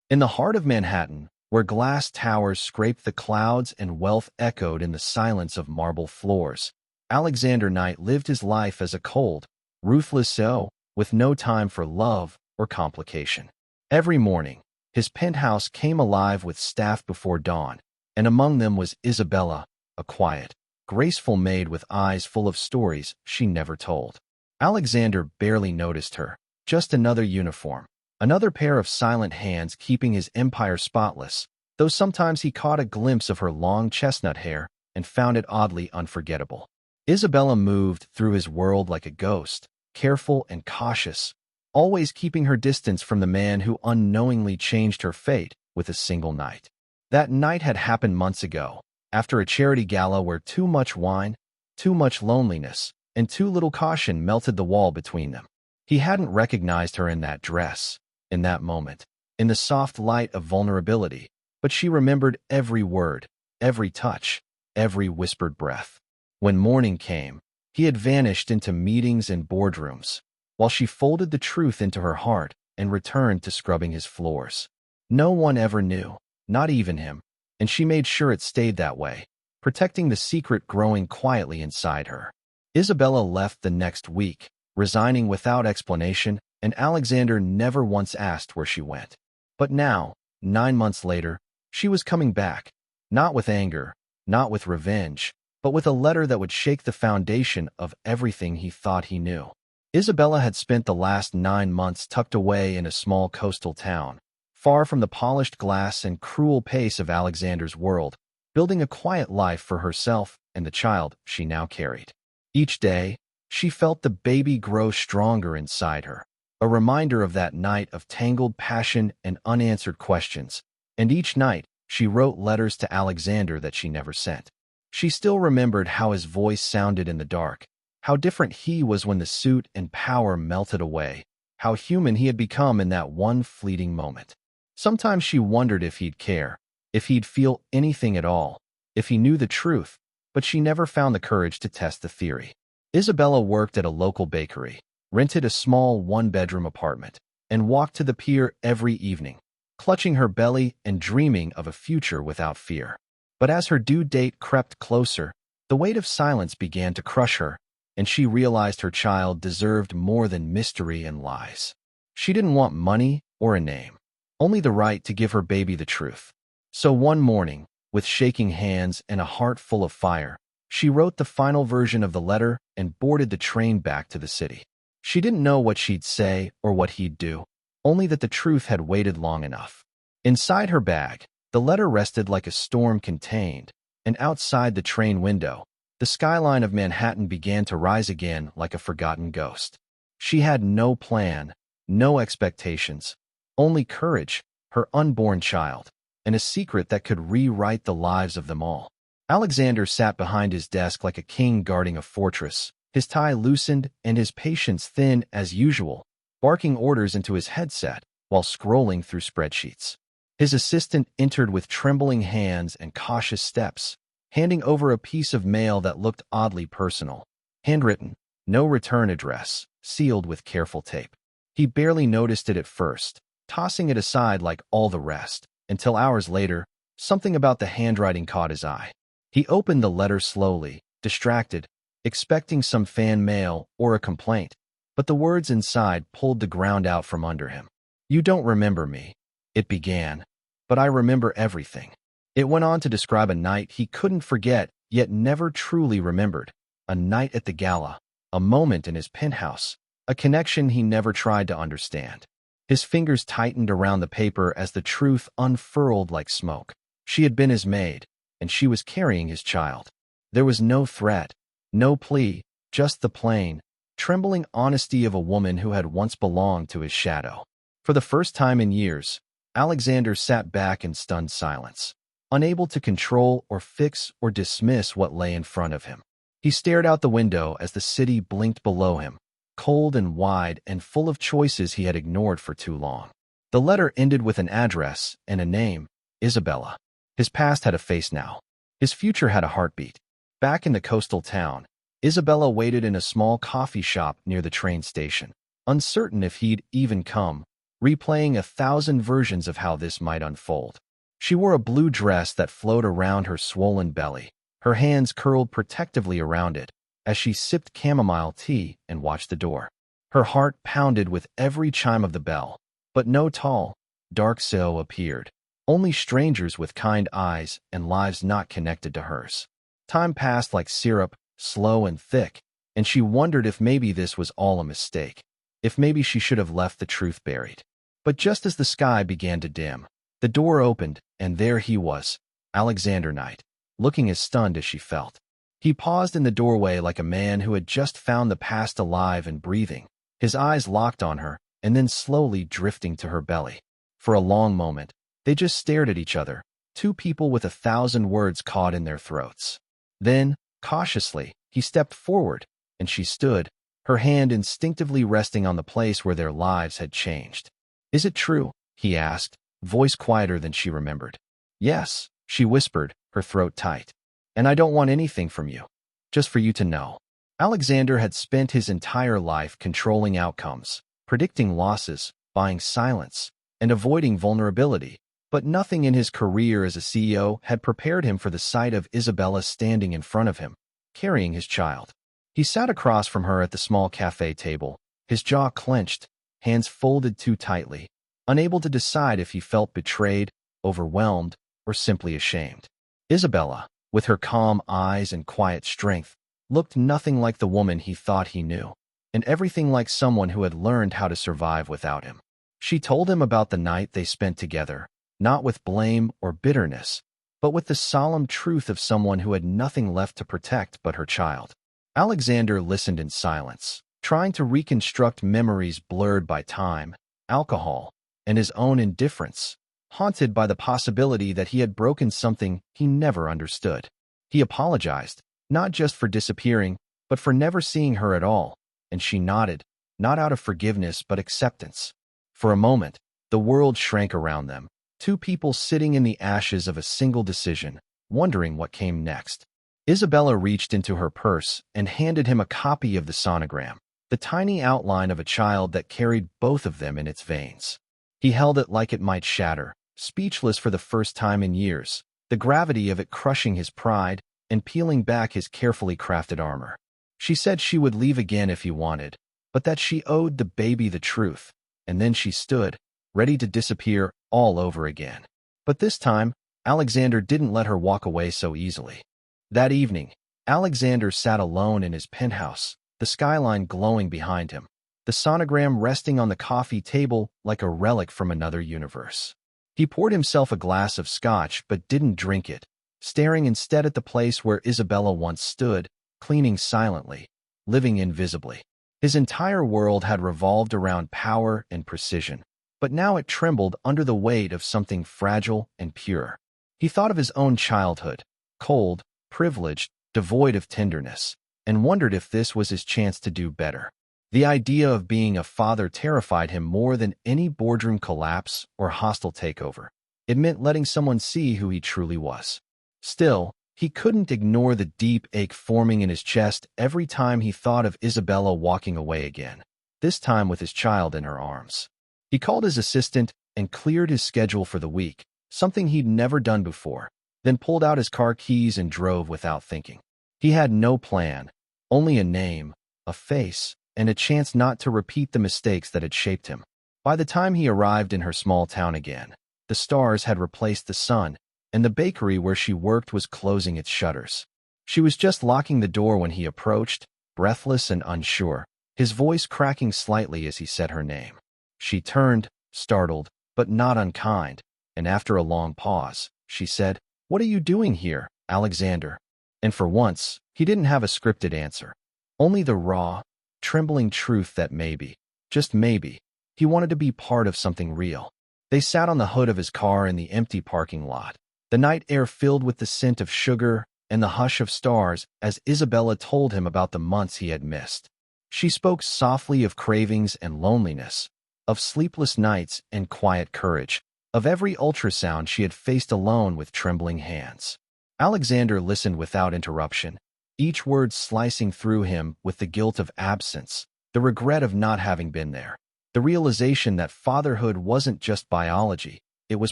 In the heart of Manhattan, where glass towers scraped the clouds and wealth echoed in the silence of marble floors, Alexander Knight lived his life as a cold, ruthless soul with no time for love or complication. Every morning, his penthouse came alive with staff before dawn, and among them was Isabella, a quiet, graceful maid with eyes full of stories she never told. Alexander barely noticed her, just another uniform, another pair of silent hands keeping his empire spotless, though sometimes he caught a glimpse of her long chestnut hair and found it oddly unforgettable. Isabella moved through his world like a ghost, careful and cautious, always keeping her distance from the man who unknowingly changed her fate with a single night. That night had happened months ago, after a charity gala where too much wine, too much loneliness, and too little caution melted the wall between them. He hadn't recognized her in that dress, in that moment, in the soft light of vulnerability, but she remembered every word, every touch, every whispered breath. When morning came, he had vanished into meetings and boardrooms, while she folded the truth into her heart and returned to scrubbing his floors. No one ever knew, not even him, and she made sure it stayed that way, protecting the secret growing quietly inside her. Isabella left the next week, resigning without explanation, and Alexander never once asked where she went. But now, 9 months later, she was coming back, not with anger, not with revenge, but with a letter that would shake the foundation of everything he thought he knew. Isabella had spent the last 9 months tucked away in a small coastal town, far from the polished glass and cruel pace of Alexander's world, building a quiet life for herself and the child she now carried. Each day, she felt the baby grow stronger inside her, a reminder of that night of tangled passion and unanswered questions, and each night she wrote letters to Alexander that she never sent. She still remembered how his voice sounded in the dark, how different he was when the suit and power melted away, how human he had become in that one fleeting moment. Sometimes she wondered if he'd care, if he'd feel anything at all, if he knew the truth, but she never found the courage to test the theory. Isabella worked at a local bakery, rented a small one-bedroom apartment, and walked to the pier every evening, clutching her belly and dreaming of a future without fear. But as her due date crept closer, the weight of silence began to crush her, and she realized her child deserved more than mystery and lies. She didn't want money or a name, only the right to give her baby the truth. So one morning, with shaking hands and a heart full of fire, she wrote the final version of the letter and boarded the train back to the city. She didn't know what she'd say or what he'd do, only that the truth had waited long enough. Inside her bag, the letter rested like a storm contained, and outside the train window, the skyline of Manhattan began to rise again like a forgotten ghost. She had no plan, no expectations, only courage, her unborn child, and a secret that could rewrite the lives of them all. Alexander sat behind his desk like a king guarding a fortress, his tie loosened and his patience thin as usual, barking orders into his headset while scrolling through spreadsheets. His assistant entered with trembling hands and cautious steps, handing over a piece of mail that looked oddly personal. Handwritten, no return address, sealed with careful tape. He barely noticed it at first, tossing it aside like all the rest, until hours later, something about the handwriting caught his eye. He opened the letter slowly, distracted, expecting some fan mail or a complaint, but the words inside pulled the ground out from under him. "You don't remember me," it began, "but I remember everything." It went on to describe a night he couldn't forget yet never truly remembered, a night at the gala, a moment in his penthouse, a connection he never tried to understand. His fingers tightened around the paper as the truth unfurled like smoke. She had been his maid, and she was carrying his child. There was no threat, no plea, just the plain, trembling honesty of a woman who had once belonged to his shadow. For the first time in years, Alexander sat back in stunned silence, unable to control or fix or dismiss what lay in front of him. He stared out the window as the city blinked below him, cold and wide and full of choices he had ignored for too long. The letter ended with an address and a name, Isabella. His past had a face now. His future had a heartbeat. Back in the coastal town, Isabella waited in a small coffee shop near the train station, uncertain if he'd even come, replaying 1,000 versions of how this might unfold. She wore a blue dress that flowed around her swollen belly, her hands curled protectively around it, as she sipped chamomile tea and watched the door. Her heart pounded with every chime of the bell, but no tall, dark Seo appeared. Only strangers with kind eyes and lives not connected to hers. Time passed like syrup, slow and thick, and she wondered if maybe this was all a mistake, if maybe she should have left the truth buried. But just as the sky began to dim, the door opened, and there he was, Alexander Knight, looking as stunned as she felt. He paused in the doorway like a man who had just found the past alive and breathing, his eyes locked on her, and then slowly drifting to her belly. For a long moment, they just stared at each other, two people with 1,000 words caught in their throats. Then, cautiously, he stepped forward, and she stood, her hand instinctively resting on the place where their lives had changed. "Is it true?" he asked, voice quieter than she remembered. "Yes," she whispered, her throat tight. "And I don't want anything from you. Just for you to know." Alexander had spent his entire life controlling outcomes, predicting losses, buying silence, and avoiding vulnerability, but nothing in his career as a CEO had prepared him for the sight of Isabella standing in front of him, carrying his child. He sat across from her at the small cafe table, his jaw clenched, hands folded too tightly, unable to decide if he felt betrayed, overwhelmed, or simply ashamed. Isabella, with her calm eyes and quiet strength, looked nothing like the woman he thought he knew, and everything like someone who had learned how to survive without him. She told him about the night they spent together, not with blame or bitterness, but with the solemn truth of someone who had nothing left to protect but her child. Alexander listened in silence, trying to reconstruct memories blurred by time, alcohol, and his own indifference, haunted by the possibility that he had broken something he never understood. He apologized, not just for disappearing, but for never seeing her at all, and she nodded, not out of forgiveness but acceptance. For a moment, the world shrank around them, two people sitting in the ashes of a single decision, wondering what came next. Isabella reached into her purse and handed him a copy of the sonogram, the tiny outline of a child that carried both of them in its veins. He held it like it might shatter, speechless for the first time in years, the gravity of it crushing his pride and peeling back his carefully crafted armor. She said she would leave again if he wanted, but that she owed the baby the truth, and then she stood, ready to disappear all over again. But this time, Alexander didn't let her walk away so easily. That evening, Alexander sat alone in his penthouse, the skyline glowing behind him, the sonogram resting on the coffee table like a relic from another universe. He poured himself a glass of scotch but didn't drink it, staring instead at the place where Isabella once stood, cleaning silently, living invisibly. His entire world had revolved around power and precision, but now it trembled under the weight of something fragile and pure. He thought of his own childhood, cold, privileged, devoid of tenderness, and wondered if this was his chance to do better. The idea of being a father terrified him more than any boardroom collapse or hostile takeover. It meant letting someone see who he truly was. Still, he couldn't ignore the deep ache forming in his chest every time he thought of Isabella walking away again, this time with his child in her arms. He called his assistant and cleared his schedule for the week, something he'd never done before, then pulled out his car keys and drove without thinking. He had no plan, only a name, a face, and a chance not to repeat the mistakes that had shaped him. By the time he arrived in her small town again, the stars had replaced the sun, and the bakery where she worked was closing its shutters. She was just locking the door when he approached, breathless and unsure, his voice cracking slightly as he said her name. She turned, startled, but not unkind, and after a long pause, she said, "What are you doing here, Alexander?" And for once, he didn't have a scripted answer. Only the raw, trembling truth that maybe, just maybe, he wanted to be part of something real. They sat on the hood of his car in the empty parking lot, the night air filled with the scent of sugar and the hush of stars as Isabella told him about the months he had missed. She spoke softly of cravings and loneliness, of sleepless nights and quiet courage, of every ultrasound she had faced alone with trembling hands. Alexander listened without interruption, each word slicing through him with the guilt of absence, the regret of not having been there. the realization that fatherhood wasn't just biology, it was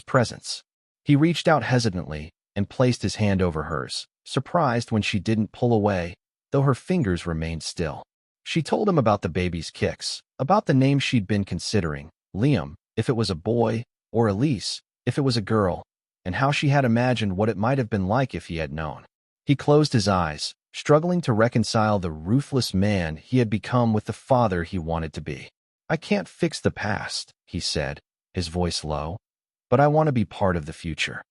presence. He reached out hesitantly and placed his hand over hers, surprised when she didn't pull away, though her fingers remained still. She told him about the baby's kicks, about the name she'd been considering, Liam, if it was a boy, or Elise, if it was a girl, and how she had imagined what it might have been like if he had known. He closed his eyes, struggling to reconcile the ruthless man he had become with the father he wanted to be. "I can't fix the past," he said, his voice low, "but I want to be part of the future."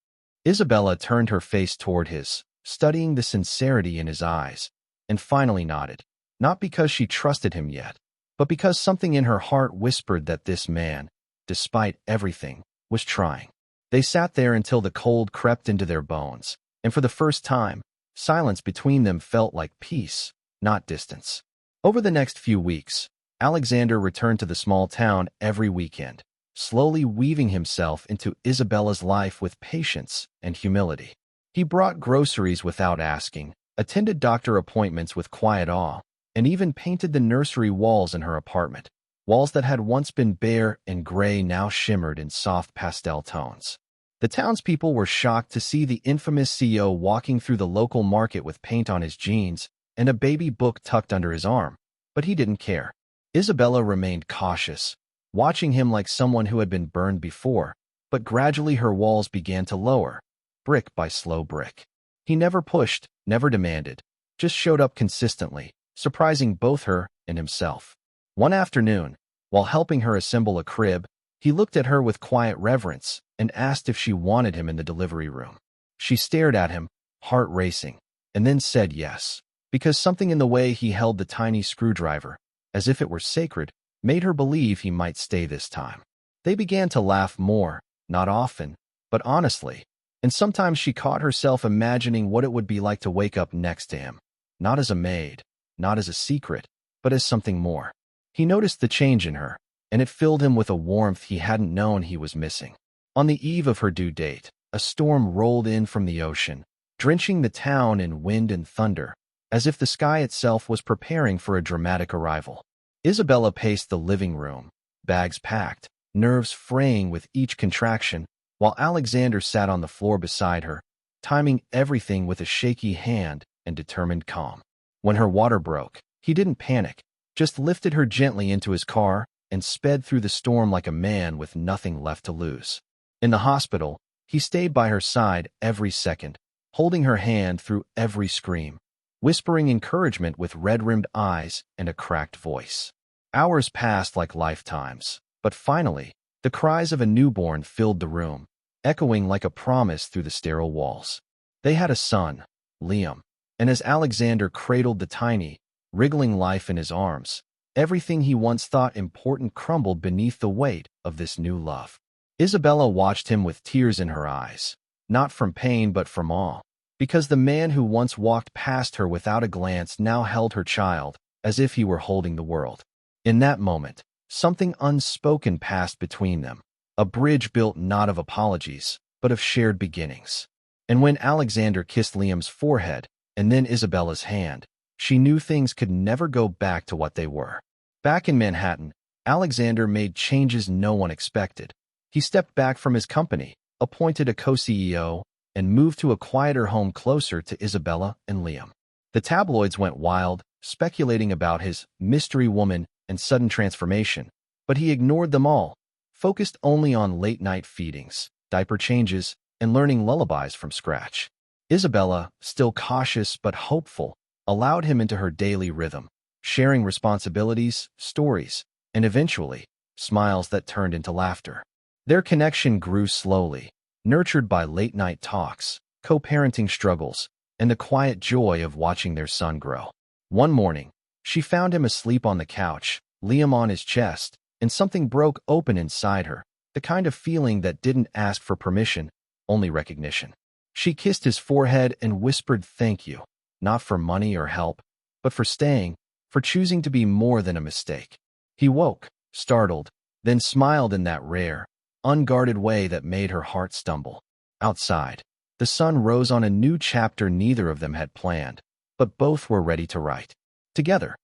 Isabella turned her face toward his, studying the sincerity in his eyes, and finally nodded, not because she trusted him yet, but because something in her heart whispered that this man, despite everything, was trying. They sat there until the cold crept into their bones, and for the first time, silence between them felt like peace, not distance. Over the next few weeks, Alexander returned to the small town every weekend, slowly weaving himself into Isabella's life with patience and humility. He brought groceries without asking, attended doctor appointments with quiet awe, and even painted the nursery walls in her apartment. Walls that had once been bare and gray now shimmered in soft pastel tones. The townspeople were shocked to see the infamous CEO walking through the local market with paint on his jeans and a baby book tucked under his arm, but he didn't care. Isabella remained cautious, watching him like someone who had been burned before, but gradually her walls began to lower, brick by slow brick. He never pushed, never demanded, just showed up consistently, surprising both her and himself. One afternoon, while helping her assemble a crib, he looked at her with quiet reverence and asked if she wanted him in the delivery room. She stared at him, heart racing, and then said yes, because something in the way he held the tiny screwdriver, as if it were sacred, made her believe he might stay this time. They began to laugh more, not often, but honestly, and sometimes she caught herself imagining what it would be like to wake up next to him, not as a maid, not as a secret, but as something more. He noticed the change in her, and it filled him with a warmth he hadn't known he was missing. On the eve of her due date, a storm rolled in from the ocean, drenching the town in wind and thunder, as if the sky itself was preparing for a dramatic arrival. Isabella paced the living room, bags packed, nerves fraying with each contraction, while Alexander sat on the floor beside her, timing everything with a shaky hand and determined calm. When her water broke, he didn't panic, just lifted her gently into his car and sped through the storm like a man with nothing left to lose. In the hospital, he stayed by her side every second, holding her hand through every scream, whispering encouragement with red-rimmed eyes and a cracked voice. Hours passed like lifetimes, but finally, the cries of a newborn filled the room, echoing like a promise through the sterile walls. They had a son, Liam, and as Alexander cradled the tiny, wriggling life in his arms, everything he once thought important crumbled beneath the weight of this new love. Isabella watched him with tears in her eyes, not from pain but from awe, because the man who once walked past her without a glance now held her child, as if he were holding the world. In that moment, something unspoken passed between them, a bridge built not of apologies, but of shared beginnings. And when Alexander kissed Liam's forehead, and then Isabella's hand, she knew things could never go back to what they were. Back in Manhattan, Alexander made changes no one expected. He stepped back from his company, appointed a co-CEO, and moved to a quieter home closer to Isabella and Liam. The tabloids went wild, speculating about his mystery woman and sudden transformation, but he ignored them all, focused only on late-night feedings, diaper changes, and learning lullabies from scratch. Isabella, still cautious but hopeful, allowed him into her daily rhythm, sharing responsibilities, stories, and eventually, smiles that turned into laughter. Their connection grew slowly, nurtured by late-night talks, co-parenting struggles, and the quiet joy of watching their son grow. One morning, she found him asleep on the couch, Liam on his chest, and something broke open inside her, the kind of feeling that didn't ask for permission, only recognition. She kissed his forehead and whispered thank you, not for money or help, but for staying, for choosing to be more than a mistake. He woke, startled, then smiled in that rare, unguarded way that made her heart stumble. Outside, the sun rose on a new chapter neither of them had planned, but both were ready to write. Together,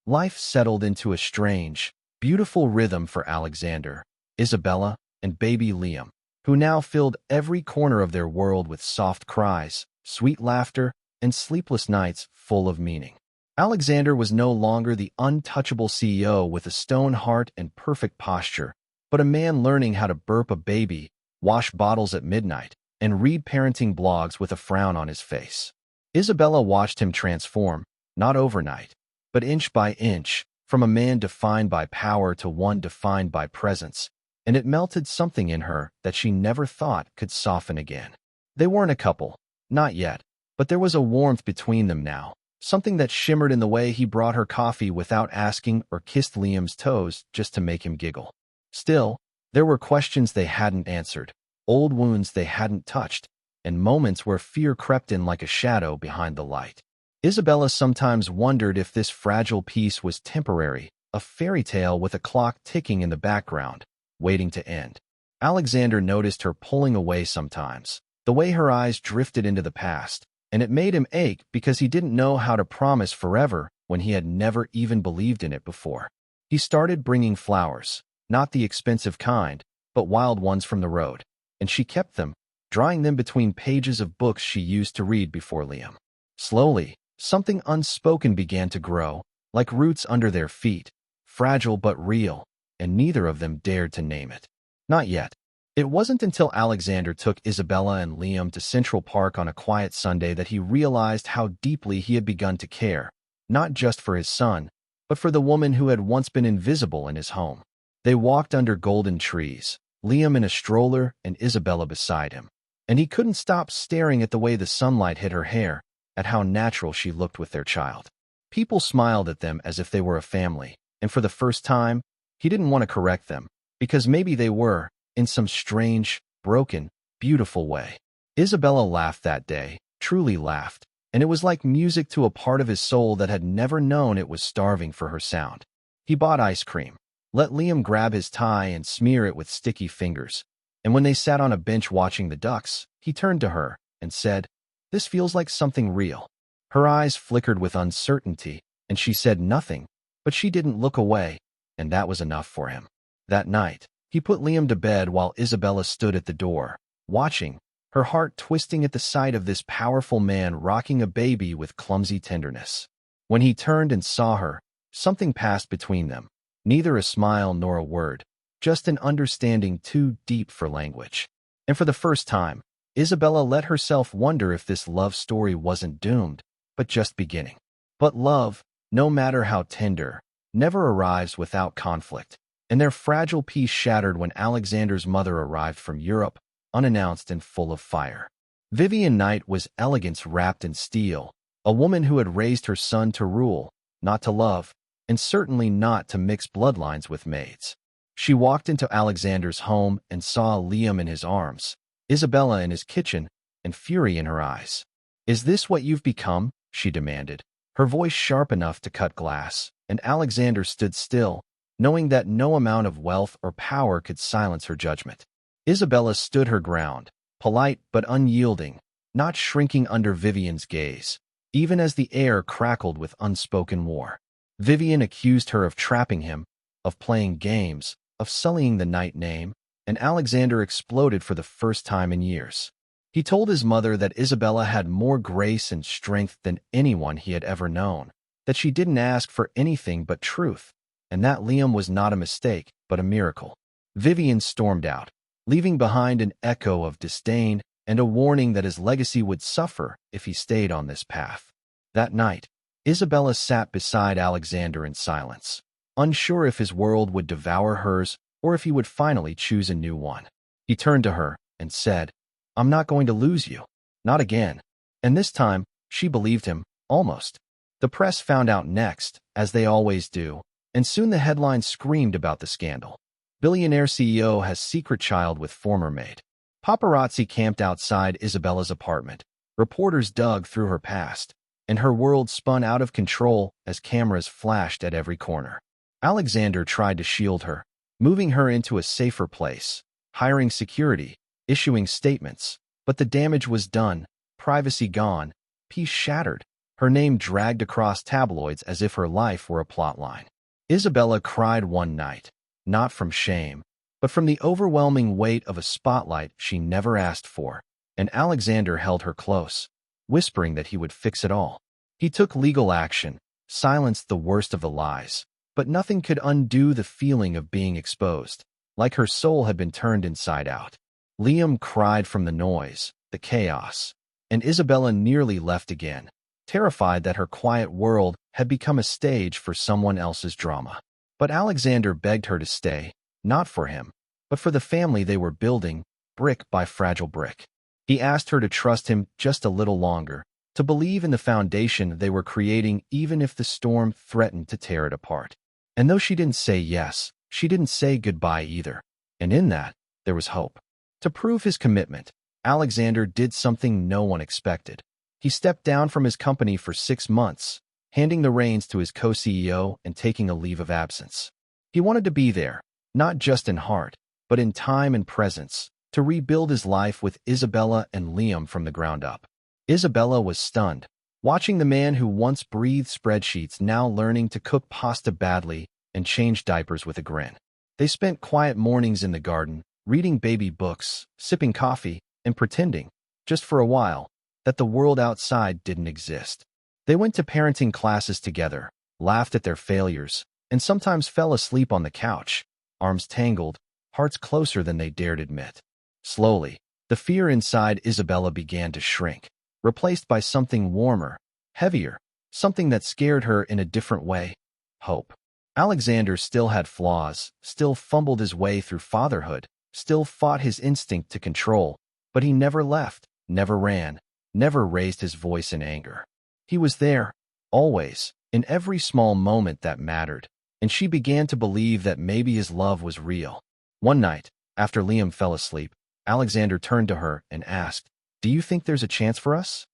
life settled into a strange, beautiful rhythm for Alexander, Isabella, and baby Liam, who now filled every corner of their world with soft cries, sweet laughter, and sleepless nights full of meaning. Alexander was no longer the untouchable CEO with a stone heart and perfect posture, but a man learning how to burp a baby, wash bottles at midnight, and read parenting blogs with a frown on his face. Isabella watched him transform, not overnight, but inch by inch, from a man defined by power to one defined by presence, and it melted something in her that she never thought could soften again. They weren't a couple, not yet, but there was a warmth between them now, something that shimmered in the way he brought her coffee without asking or kissed Liam's toes just to make him giggle. Still, there were questions they hadn't answered, old wounds they hadn't touched, and moments where fear crept in like a shadow behind the light. Isabella sometimes wondered if this fragile peace was temporary, a fairy tale with a clock ticking in the background, waiting to end. Alexander noticed her pulling away sometimes, the way her eyes drifted into the past, and it made him ache because he didn't know how to promise forever when he had never even believed in it before. He started bringing flowers, not the expensive kind, but wild ones from the road, and she kept them, drying them between pages of books she used to read before Liam. Slowly, something unspoken began to grow, like roots under their feet, fragile but real, and neither of them dared to name it. Not yet. It wasn't until Alexander took Isabella and Liam to Central Park on a quiet Sunday that he realized how deeply he had begun to care, not just for his son, but for the woman who had once been invisible in his home. They walked under golden trees, Liam in a stroller and Isabella beside him, and he couldn't stop staring at the way the sunlight hit her hair, at how natural she looked with their child. People smiled at them as if they were a family, and for the first time, he didn't want to correct them, because maybe they were, in some strange, broken, beautiful way. Isabella laughed that day, truly laughed, and it was like music to a part of his soul that had never known it was starving for her sound. He bought ice cream, let Liam grab his tie and smear it with sticky fingers, and when they sat on a bench watching the ducks, he turned to her and said, "This feels like something real." Her eyes flickered with uncertainty, and she said nothing, but she didn't look away, and that was enough for him. That night, he put Liam to bed while Isabella stood at the door, watching, her heart twisting at the sight of this powerful man rocking a baby with clumsy tenderness. When he turned and saw her, something passed between them, neither a smile nor a word, just an understanding too deep for language. And for the first time, Isabella let herself wonder if this love story wasn't doomed, but just beginning. But love, no matter how tender, never arrives without conflict, and their fragile peace shattered when Alexander's mother arrived from Europe, unannounced and full of fire. Vivian Knight was elegance wrapped in steel, a woman who had raised her son to rule, not to love, and certainly not to mix bloodlines with maids. She walked into Alexander's home and saw Liam in his arms, Isabella in his kitchen, and fury in her eyes. "Is this what you've become?" she demanded, her voice sharp enough to cut glass, and Alexander stood still, knowing that no amount of wealth or power could silence her judgment. Isabella stood her ground, polite but unyielding, not shrinking under Vivian's gaze, even as the air crackled with unspoken war. Vivian accused her of trapping him, of playing games, of sullying the Knight name, and Alexander exploded for the first time in years. He told his mother that Isabella had more grace and strength than anyone he had ever known, that she didn't ask for anything but truth, and that Liam was not a mistake, but a miracle. Vivian stormed out, leaving behind an echo of disdain and a warning that his legacy would suffer if he stayed on this path. That night, Isabella sat beside Alexander in silence, unsure if his world would devour hers or if he would finally choose a new one. He turned to her and said, "I'm not going to lose you. Not again." And this time, she believed him, almost. The press found out next, as they always do, and soon the headlines screamed about the scandal. Billionaire CEO has secret child with former maid. Paparazzi camped outside Isabella's apartment. Reporters dug through her past, and her world spun out of control as cameras flashed at every corner. Alexander tried to shield her, moving her into a safer place, hiring security, issuing statements, but the damage was done, privacy gone, peace shattered, her name dragged across tabloids as if her life were a plotline. Isabella cried one night, not from shame, but from the overwhelming weight of a spotlight she never asked for, and Alexander held her close, whispering that he would fix it all. He took legal action, silenced the worst of the lies, but nothing could undo the feeling of being exposed, like her soul had been turned inside out. Liam cried from the noise, the chaos, and Isabella nearly left again, terrified that her quiet world had become a stage for someone else's drama. But Alexander begged her to stay, not for him, but for the family they were building, brick by fragile brick. He asked her to trust him just a little longer, to believe in the foundation they were creating even if the storm threatened to tear it apart. And though she didn't say yes, she didn't say goodbye either. And in that, there was hope. To prove his commitment, Alexander did something no one expected. He stepped down from his company for 6 months, handing the reins to his co-CEO and taking a leave of absence. He wanted to be there, not just in heart, but in time and presence, to rebuild his life with Isabella and Liam from the ground up. Isabella was stunned, watching the man who once breathed spreadsheets now learning to cook pasta badly and change diapers with a grin. They spent quiet mornings in the garden, reading baby books, sipping coffee, and pretending, just for a while, that the world outside didn't exist. They went to parenting classes together, laughed at their failures, and sometimes fell asleep on the couch, arms tangled, hearts closer than they dared admit. Slowly, the fear inside Isabella began to shrink, replaced by something warmer, heavier, something that scared her in a different way: hope. Alexander still had flaws, still fumbled his way through fatherhood, still fought his instinct to control, but he never left, never ran, never raised his voice in anger. He was there, always, in every small moment that mattered, and she began to believe that maybe his love was real. One night, after Liam fell asleep, Alexander turned to her and asked, "Do you think there's a chance for us?"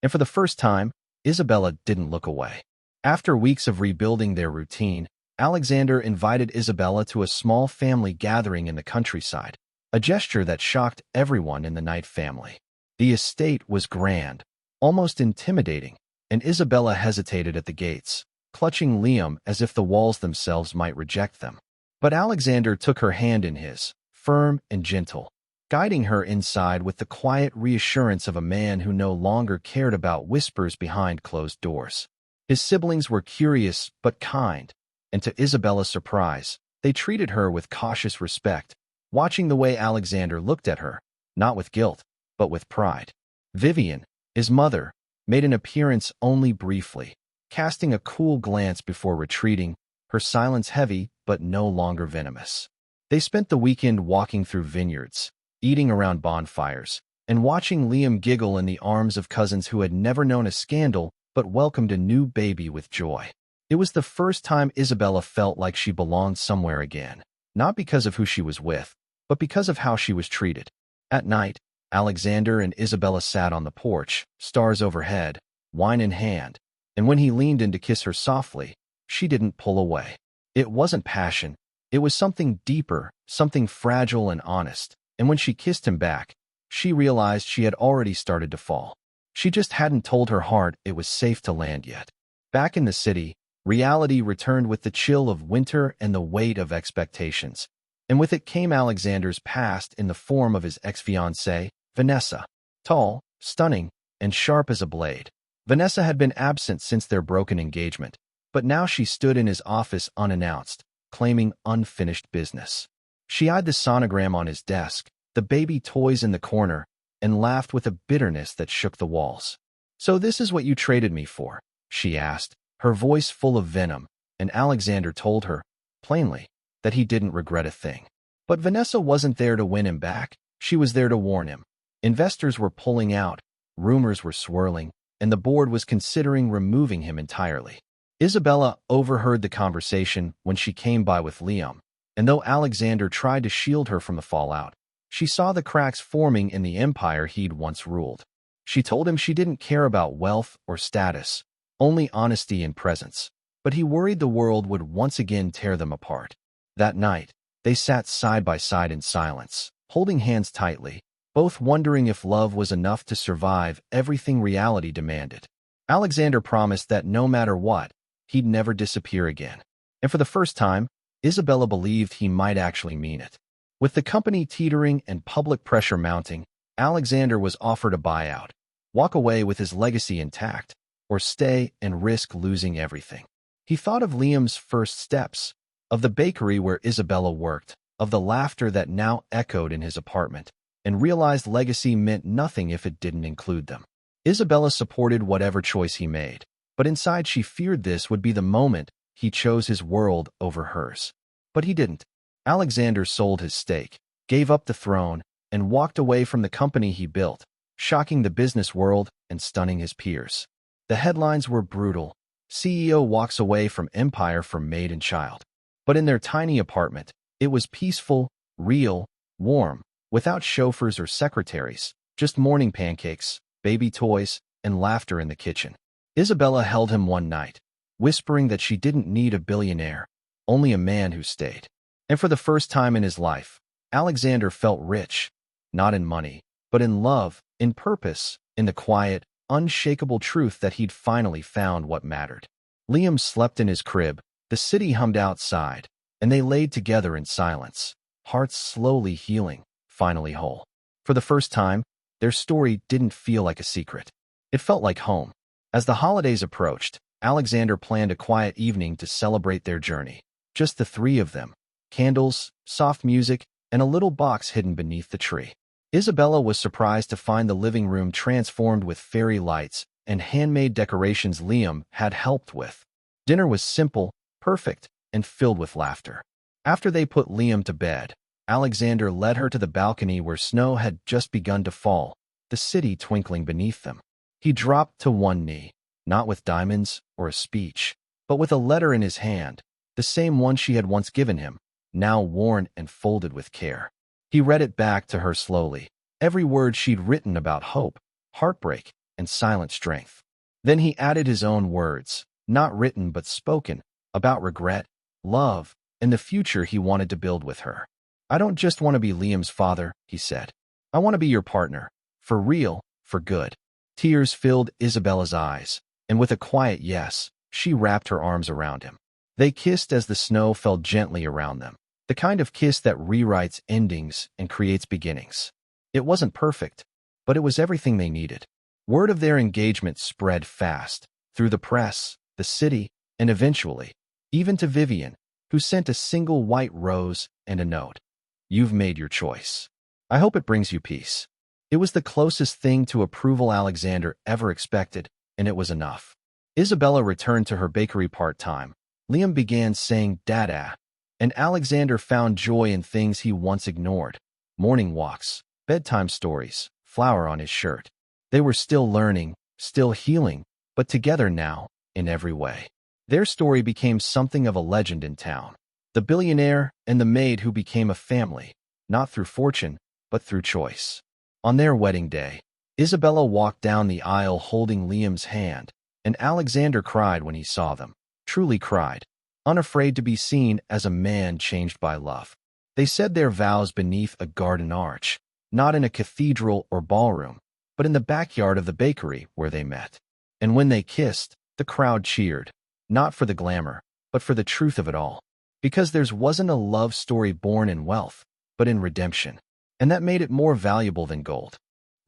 And for the first time, Isabella didn't look away. After weeks of rebuilding their routine, Alexander invited Isabella to a small family gathering in the countryside, a gesture that shocked everyone in the Knight family. The estate was grand, almost intimidating, and Isabella hesitated at the gates, clutching Liam as if the walls themselves might reject them. But Alexander took her hand in his, firm and gentle, guiding her inside with the quiet reassurance of a man who no longer cared about whispers behind closed doors. His siblings were curious but kind, and to Isabella's surprise, they treated her with cautious respect, watching the way Alexander looked at her, not with guilt, but with pride. Vivian, his mother, made an appearance only briefly, casting a cool glance before retreating, her silence heavy but no longer venomous. They spent the weekend walking through vineyards, eating around bonfires, and watching Liam giggle in the arms of cousins who had never known a scandal but welcomed a new baby with joy. It was the first time Isabella felt like she belonged somewhere again, not because of who she was with, but because of how she was treated. At night, Alexander and Isabella sat on the porch, stars overhead, wine in hand, and when he leaned in to kiss her softly, she didn't pull away. It wasn't passion, it was something deeper, something fragile and honest, and when she kissed him back, she realized she had already started to fall. She just hadn't told her heart it was safe to land yet. Back in the city, reality returned with the chill of winter and the weight of expectations, and with it came Alexander's past in the form of his ex-fiancée, Vanessa. Tall, stunning, and sharp as a blade, Vanessa had been absent since their broken engagement, but now she stood in his office unannounced, claiming unfinished business. She eyed the sonogram on his desk, the baby toys in the corner, and laughed with a bitterness that shook the walls. "So this is what you traded me for?" she asked, her voice full of venom, and Alexander told her, plainly, that he didn't regret a thing. But Vanessa wasn't there to win him back, she was there to warn him. Investors were pulling out, rumors were swirling, and the board was considering removing him entirely. Isabella overheard the conversation when she came by with Liam, and though Alexander tried to shield her from the fallout, she saw the cracks forming in the empire he'd once ruled. She told him she didn't care about wealth or status, only honesty and presence, but he worried the world would once again tear them apart. That night, they sat side by side in silence, holding hands tightly, both wondering if love was enough to survive everything reality demanded. Alexander promised that no matter what, he'd never disappear again. And for the first time, Isabella believed he might actually mean it. With the company teetering and public pressure mounting, Alexander was offered a buyout, walk away with his legacy intact, or stay and risk losing everything. He thought of Liam's first steps, of the bakery where Isabella worked, of the laughter that now echoed in his apartment, and realized legacy meant nothing if it didn't include them. Isabella supported whatever choice he made, but inside she feared this would be the moment he chose his world over hers. But he didn't. Alexander sold his stake, gave up the throne, and walked away from the company he built, shocking the business world and stunning his peers. The headlines were brutal. CEO walks away from empire for maid and child. But in their tiny apartment, it was peaceful, real, warm, without chauffeurs or secretaries, just morning pancakes, baby toys, and laughter in the kitchen. Isabella held him one night, whispering that she didn't need a billionaire, only a man who stayed. And for the first time in his life, Alexander felt rich, not in money, but in love, in purpose, in the quiet, unshakable truth that he'd finally found what mattered. Liam slept in his crib, the city hummed outside, and they laid together in silence, hearts slowly healing, finally whole. For the first time, their story didn't feel like a secret. It felt like home. As the holidays approached, Alexander planned a quiet evening to celebrate their journey. Just the three of them. Candles, soft music, and a little box hidden beneath the tree. Isabella was surprised to find the living room transformed with fairy lights and handmade decorations Liam had helped with. Dinner was simple, perfect, and filled with laughter. After they put Liam to bed, Alexander led her to the balcony where snow had just begun to fall, the city twinkling beneath them. He dropped to one knee, not with diamonds or a speech, but with a letter in his hand, the same one she had once given him, now worn and folded with care. He read it back to her slowly, every word she'd written about hope, heartbreak, and silent strength. Then he added his own words, not written but spoken, about regret, love, and the future he wanted to build with her. "I don't just want to be Liam's father," he said. "I want to be your partner, for real, for good." Tears filled Isabella's eyes, and with a quiet yes, she wrapped her arms around him. They kissed as the snow fell gently around them, the kind of kiss that rewrites endings and creates beginnings. It wasn't perfect, but it was everything they needed. Word of their engagement spread fast, through the press, the city, and eventually, even to Vivian, who sent a single white rose and a note. "You've made your choice. I hope it brings you peace." It was the closest thing to approval Alexander ever expected, and it was enough. Isabella returned to her bakery part-time. Liam began saying "Dada," and Alexander found joy in things he once ignored. Morning walks, bedtime stories, flower on his shirt. They were still learning, still healing, but together now, in every way. Their story became something of a legend in town. The billionaire and the maid who became a family, not through fortune, but through choice. On their wedding day, Isabella walked down the aisle holding Liam's hand, and Alexander cried when he saw them, truly cried, unafraid to be seen as a man changed by love. They said their vows beneath a garden arch, not in a cathedral or ballroom, but in the backyard of the bakery where they met. And when they kissed, the crowd cheered, not for the glamour, but for the truth of it all. Because theirs wasn't a love story born in wealth, but in redemption. And that made it more valuable than gold.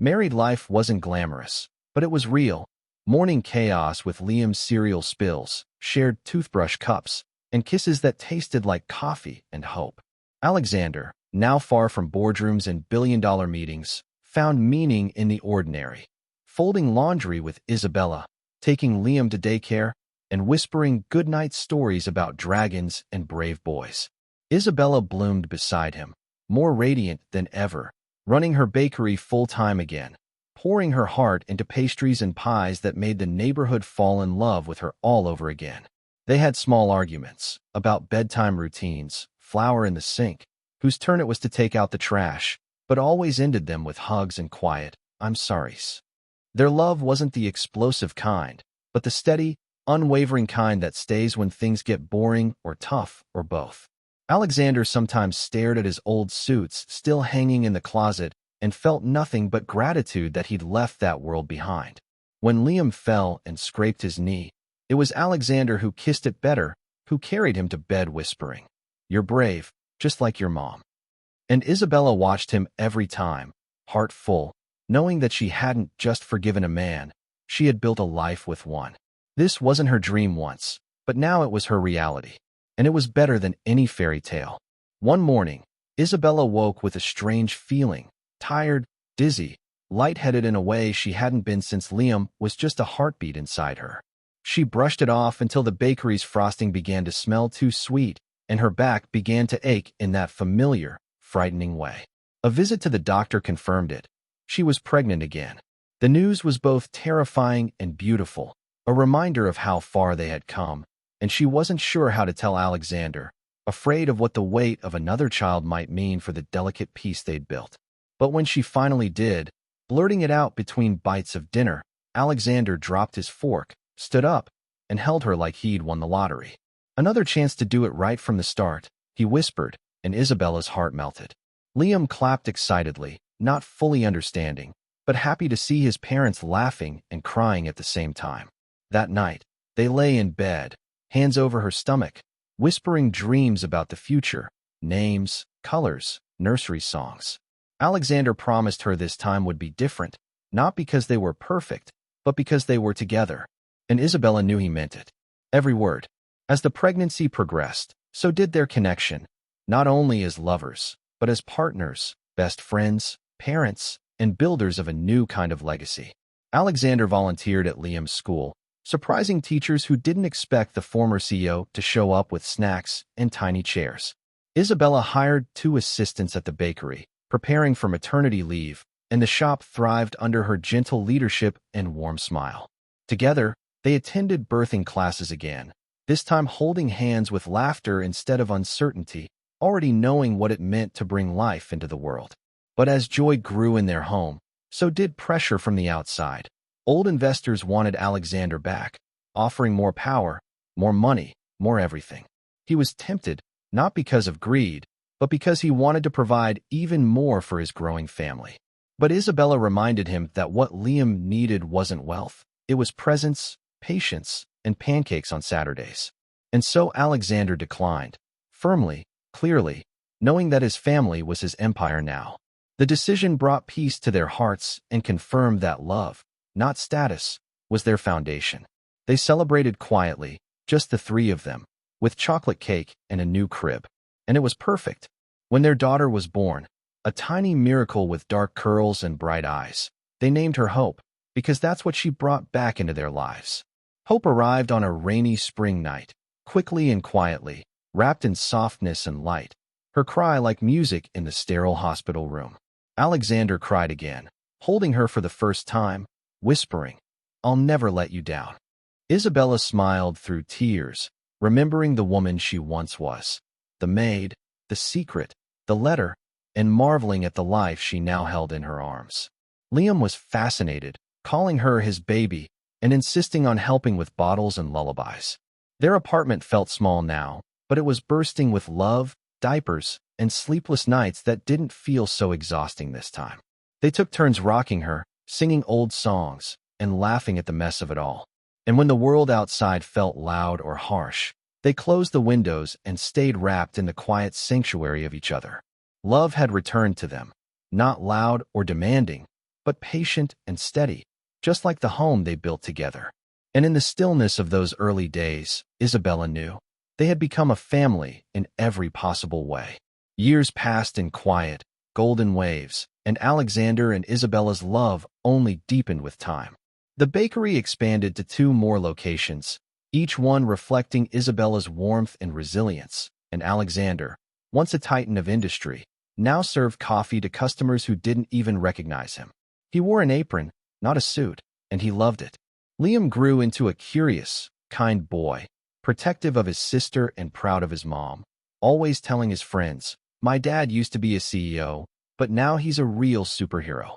Married life wasn't glamorous, but it was real. Morning chaos with Liam's cereal spills, shared toothbrush cups, and kisses that tasted like coffee and hope. Alexander, now far from boardrooms and billion-dollar meetings, found meaning in the ordinary. Folding laundry with Isabella, taking Liam to daycare, and whispering goodnight stories about dragons and brave boys. Isabella bloomed beside him, more radiant than ever, running her bakery full-time again, pouring her heart into pastries and pies that made the neighborhood fall in love with her all over again. They had small arguments about bedtime routines, flour in the sink, whose turn it was to take out the trash, but always ended them with hugs and quiet "I'm sorrys." Their love wasn't the explosive kind, but the steady, unwavering kind that stays when things get boring or tough or both. Alexander sometimes stared at his old suits still hanging in the closet and felt nothing but gratitude that he'd left that world behind. When Liam fell and scraped his knee, it was Alexander who kissed it better, who carried him to bed whispering, "You're brave, just like your mom." And Isabella watched him every time, heart full, knowing that she hadn't just forgiven a man, she had built a life with one. This wasn't her dream once, but now it was her reality. And it was better than any fairy tale. One morning, Isabella woke with a strange feeling, tired, dizzy, lightheaded in a way she hadn't been since Liam was just a heartbeat inside her. She brushed it off until the bakery's frosting began to smell too sweet, and her back began to ache in that familiar, frightening way. A visit to the doctor confirmed it. She was pregnant again. The news was both terrifying and beautiful, a reminder of how far they had come, and she wasn't sure how to tell Alexander, afraid of what the weight of another child might mean for the delicate peace they'd built. But when she finally did, blurting it out between bites of dinner, Alexander dropped his fork, stood up, and held her like he'd won the lottery. "Another chance to do it right from the start," he whispered, and Isabella's heart melted. Liam clapped excitedly, not fully understanding, but happy to see his parents laughing and crying at the same time. That night, they lay in bed, hands over her stomach, whispering dreams about the future, names, colors, nursery songs. Alexander promised her this time would be different, not because they were perfect, but because they were together. And Isabella knew he meant it. Every word. As the pregnancy progressed, so did their connection, not only as lovers, but as partners, best friends, parents, and builders of a new kind of legacy. Alexander volunteered at Liam's school, surprising teachers who didn't expect the former CEO to show up with snacks and tiny chairs. Isabella hired 2 assistants at the bakery, preparing for maternity leave, and the shop thrived under her gentle leadership and warm smile. Together, they attended birthing classes again, this time holding hands with laughter instead of uncertainty, already knowing what it meant to bring life into the world. But as joy grew in their home, so did pressure from the outside. Old investors wanted Alexander back, offering more power, more money, more everything. He was tempted, not because of greed, but because he wanted to provide even more for his growing family. But Isabella reminded him that what Liam needed wasn't wealth. It was presence, patience, and pancakes on Saturdays. And so Alexander declined, firmly, clearly, knowing that his family was his empire now. The decision brought peace to their hearts and confirmed that love, not status, was their foundation. They celebrated quietly, just the 3 of them, with chocolate cake and a new crib. And it was perfect. When their daughter was born, a tiny miracle with dark curls and bright eyes, they named her Hope, because that's what she brought back into their lives. Hope arrived on a rainy spring night, quickly and quietly, wrapped in softness and light, her cry like music in the sterile hospital room. Alexander cried again, holding her for the first time, whispering, "I'll never let you down." Isabella smiled through tears, remembering the woman she once was, the maid, the secret, the letter, and marveling at the life she now held in her arms. Liam was fascinated, calling her his baby and insisting on helping with bottles and lullabies. Their apartment felt small now, but it was bursting with love, diapers, and sleepless nights that didn't feel so exhausting this time. They took turns rocking her, singing old songs, and laughing at the mess of it all. And when the world outside felt loud or harsh, they closed the windows and stayed wrapped in the quiet sanctuary of each other. Love had returned to them, not loud or demanding, but patient and steady, just like the home they built together. And in the stillness of those early days, Isabella knew, they had become a family in every possible way. Years passed in quiet, golden waves, and Alexander and Isabella's love only deepened with time. The bakery expanded to 2 more locations, each one reflecting Isabella's warmth and resilience, and Alexander, once a titan of industry, now served coffee to customers who didn't even recognize him. He wore an apron, not a suit, and he loved it. Liam grew into a curious, kind boy, protective of his sister and proud of his mom, always telling his friends, "My dad used to be a CEO, but now he's a real superhero."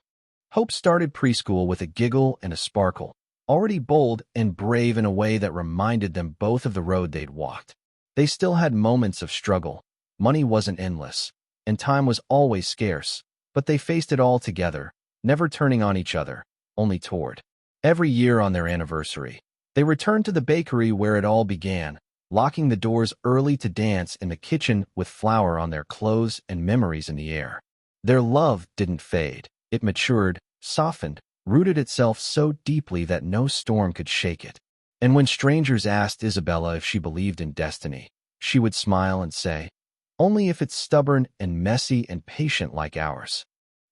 Hope started preschool with a giggle and a sparkle, already bold and brave in a way that reminded them both of the road they'd walked. They still had moments of struggle. Money wasn't endless, and time was always scarce, but they faced it all together, never turning on each other, only toward. Every year on their anniversary, they returned to the bakery where it all began, locking the doors early to dance in the kitchen with flour on their clothes and memories in the air. Their love didn't fade. It matured, softened, rooted itself so deeply that no storm could shake it. And when strangers asked Isabella if she believed in destiny, she would smile and say, "Only if it's stubborn and messy and patient like ours."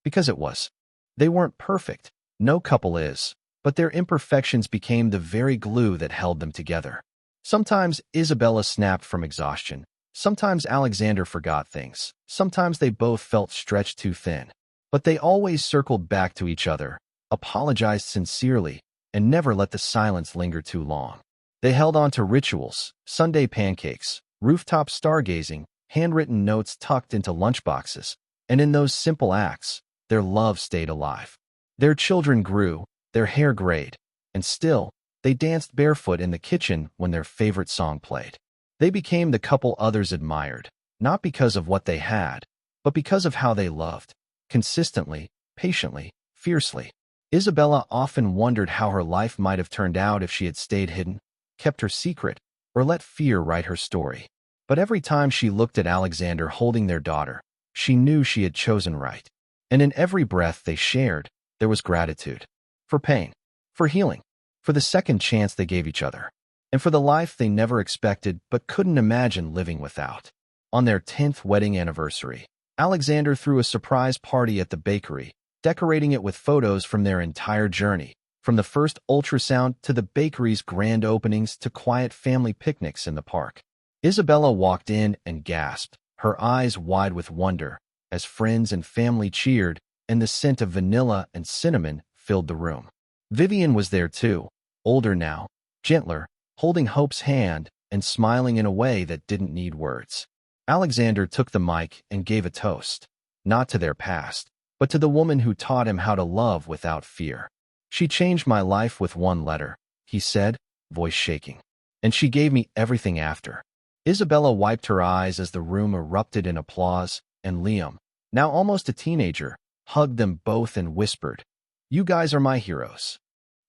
Because it was. They weren't perfect. No couple is. But their imperfections became the very glue that held them together. Sometimes Isabella snapped from exhaustion. Sometimes Alexander forgot things. Sometimes they both felt stretched too thin. But they always circled back to each other, apologized sincerely, and never let the silence linger too long. They held on to rituals, Sunday pancakes, rooftop stargazing, handwritten notes tucked into lunchboxes, and in those simple acts, their love stayed alive. Their children grew, their hair grayed, and still, they danced barefoot in the kitchen when their favorite song played. They became the couple others admired, not because of what they had, but because of how they loved, consistently, patiently, fiercely. Isabella often wondered how her life might have turned out if she had stayed hidden, kept her secret, or let fear write her story. But every time she looked at Alexander holding their daughter, she knew she had chosen right. And in every breath they shared, there was gratitude. For pain, for healing, for the second chance they gave each other, and for the life they never expected but couldn't imagine living without. On their 10th wedding anniversary, Alexander threw a surprise party at the bakery, decorating it with photos from their entire journey, from the first ultrasound to the bakery's grand openings to quiet family picnics in the park. Isabella walked in and gasped, her eyes wide with wonder, as friends and family cheered, and the scent of vanilla and cinnamon filled the room. Vivian was there too, older now, gentler, holding Hope's hand and smiling in a way that didn't need words. Alexander took the mic and gave a toast, not to their past, but to the woman who taught him how to love without fear. "She changed my life with one letter," he said, voice shaking. "And she gave me everything after." Isabella wiped her eyes as the room erupted in applause, and Liam, now almost a teenager, hugged them both and whispered, "You guys are my heroes."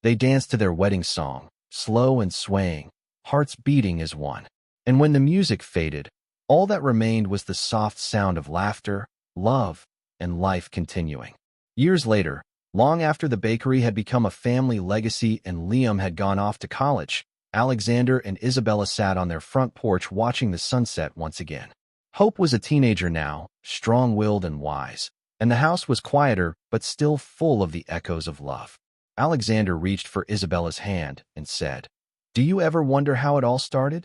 They danced to their wedding song, slow and swaying, hearts beating as one. And when the music faded, all that remained was the soft sound of laughter, love, and life continuing. Years later, long after the bakery had become a family legacy and Liam had gone off to college, Alexander and Isabella sat on their front porch watching the sunset once again. Hope was a teenager now, strong-willed and wise, and the house was quieter but still full of the echoes of love. Alexander reached for Isabella's hand and said, "Do you ever wonder how it all started?"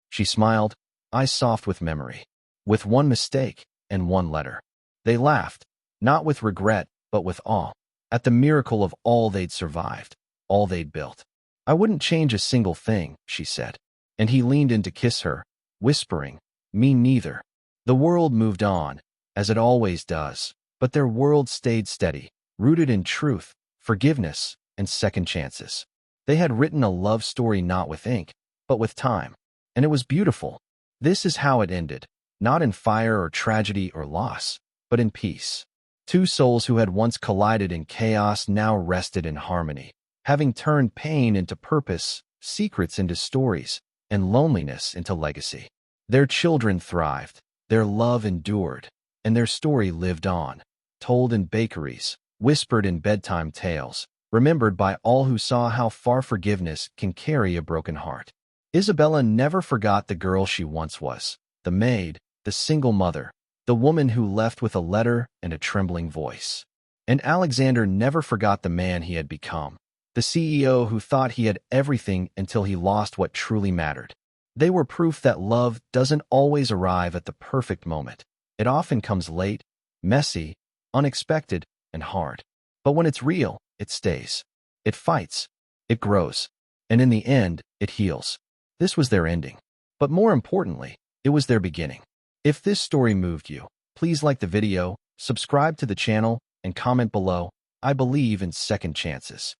She smiled, eyes soft with memory. "With one mistake and one letter." They laughed, not with regret, but with awe, at the miracle of all they'd survived, all they'd built. "I wouldn't change a single thing," she said. And he leaned in to kiss her, whispering, "Me neither." The world moved on, as it always does, but their world stayed steady, rooted in truth, forgiveness, and second chances. They had written a love story not with ink, but with time, and it was beautiful. This is how it ended, not in fire or tragedy or loss, but in peace. Two souls who had once collided in chaos now rested in harmony, having turned pain into purpose, secrets into stories, and loneliness into legacy. Their children thrived, their love endured, and their story lived on, told in bakeries, whispered in bedtime tales, remembered by all who saw how far forgiveness can carry a broken heart. Isabella never forgot the girl she once was, the maid, the single mother, the woman who left with a letter and a trembling voice. And Alexander never forgot the man he had become, the CEO who thought he had everything until he lost what truly mattered. They were proof that love doesn't always arrive at the perfect moment. It often comes late, messy, unexpected, and hard. But when it's real, it stays. It fights. It grows. And in the end, it heals. This was their ending. But more importantly, it was their beginning. If this story moved you, please like the video, subscribe to the channel, and comment below. I believe in second chances.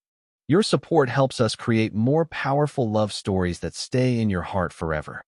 Your support helps us create more powerful love stories that stay in your heart forever.